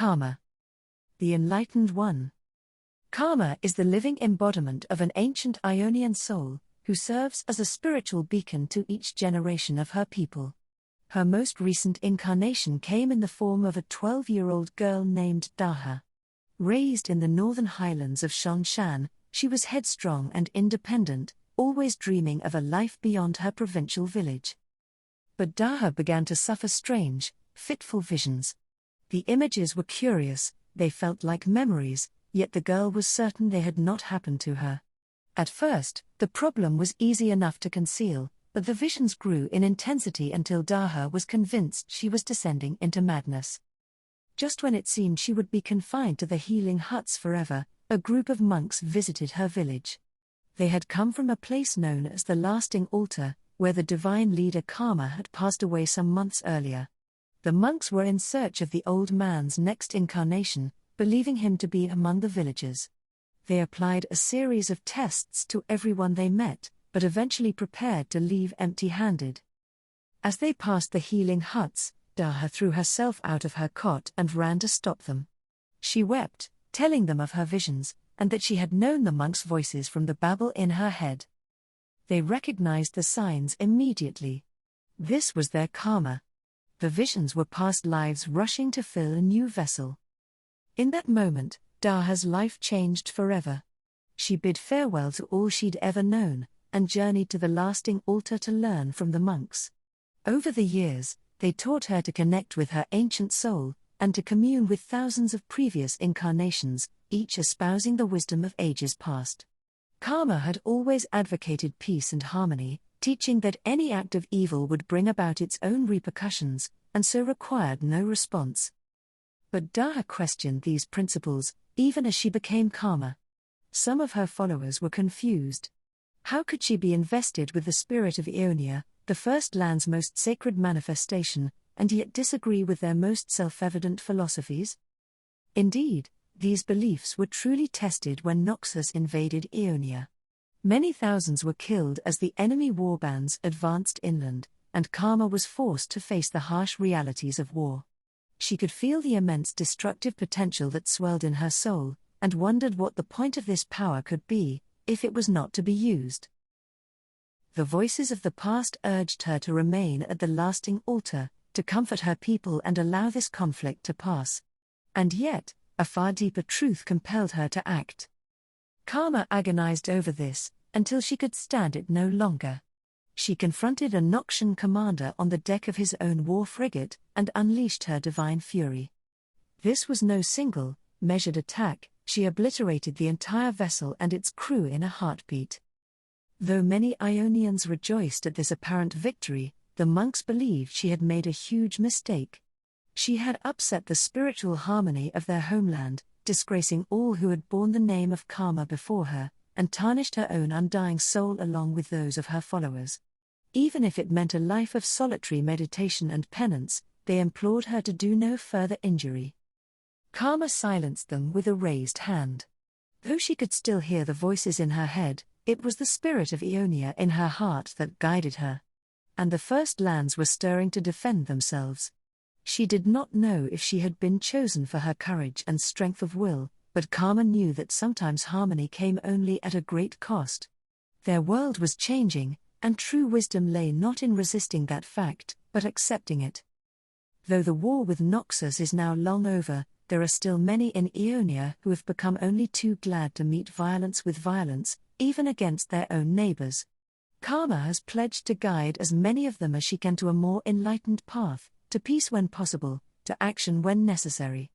Karma. The Enlightened One. Karma is the living embodiment of an ancient Ionian soul, who serves as a spiritual beacon to each generation of her people. Her most recent incarnation came in the form of a 12-year-old girl named Daha. Raised in the northern highlands of Shanshan, she was headstrong and independent, always dreaming of a life beyond her provincial village. But Daha began to suffer strange, fitful visions. The images were curious, they felt like memories, yet the girl was certain they had not happened to her. At first, the problem was easy enough to conceal, but the visions grew in intensity until Daha was convinced she was descending into madness. Just when it seemed she would be confined to the healing huts forever, a group of monks visited her village. They had come from a place known as the Lasting Altar, where the divine leader Karma had passed away some months earlier. The monks were in search of the old man's next incarnation, believing him to be among the villagers. They applied a series of tests to everyone they met, but eventually prepared to leave empty-handed. As they passed the healing huts, Daha threw herself out of her cot and ran to stop them. She wept, telling them of her visions, and that she had known the monks' voices from the babble in her head. They recognized the signs immediately. This was their karma. The visions were past lives rushing to fill a new vessel. In that moment, Daha's life changed forever. She bid farewell to all she'd ever known, and journeyed to the Lasting Altar to learn from the monks. Over the years, they taught her to connect with her ancient soul, and to commune with thousands of previous incarnations, each espousing the wisdom of ages past. Karma had always advocated peace and harmony, teaching that any act of evil would bring about its own repercussions, and so required no response. But Daha questioned these principles, even as she became Karma. Some of her followers were confused. How could she be invested with the spirit of Ionia, the first land's most sacred manifestation, and yet disagree with their most self-evident philosophies? Indeed, these beliefs were truly tested when Noxus invaded Ionia. Many thousands were killed as the enemy warbands advanced inland, and Karma was forced to face the harsh realities of war. She could feel the immense destructive potential that swelled in her soul, and wondered what the point of this power could be, if it was not to be used. The voices of the past urged her to remain at the Lasting Altar, to comfort her people and allow this conflict to pass. And yet, a far deeper truth compelled her to act. Karma agonized over this, until she could stand it no longer. She confronted a Noxian commander on the deck of his own war frigate, and unleashed her divine fury. This was no single, measured attack, she obliterated the entire vessel and its crew in a heartbeat. Though many Ionians rejoiced at this apparent victory, the monks believed she had made a huge mistake. She had upset the spiritual harmony of their homeland, disgracing all who had borne the name of Karma before her, and tarnished her own undying soul along with those of her followers. Even if it meant a life of solitary meditation and penance, they implored her to do no further injury. Karma silenced them with a raised hand. Though she could still hear the voices in her head, it was the spirit of Ionia in her heart that guided her. And the First Lands were stirring to defend themselves. She did not know if she had been chosen for her courage and strength of will, but Karma knew that sometimes harmony came only at a great cost. Their world was changing, and true wisdom lay not in resisting that fact, but accepting it. Though the war with Noxus is now long over, there are still many in Ionia who have become only too glad to meet violence with violence, even against their own neighbors. Karma has pledged to guide as many of them as she can to a more enlightened path, to peace when possible, to action when necessary.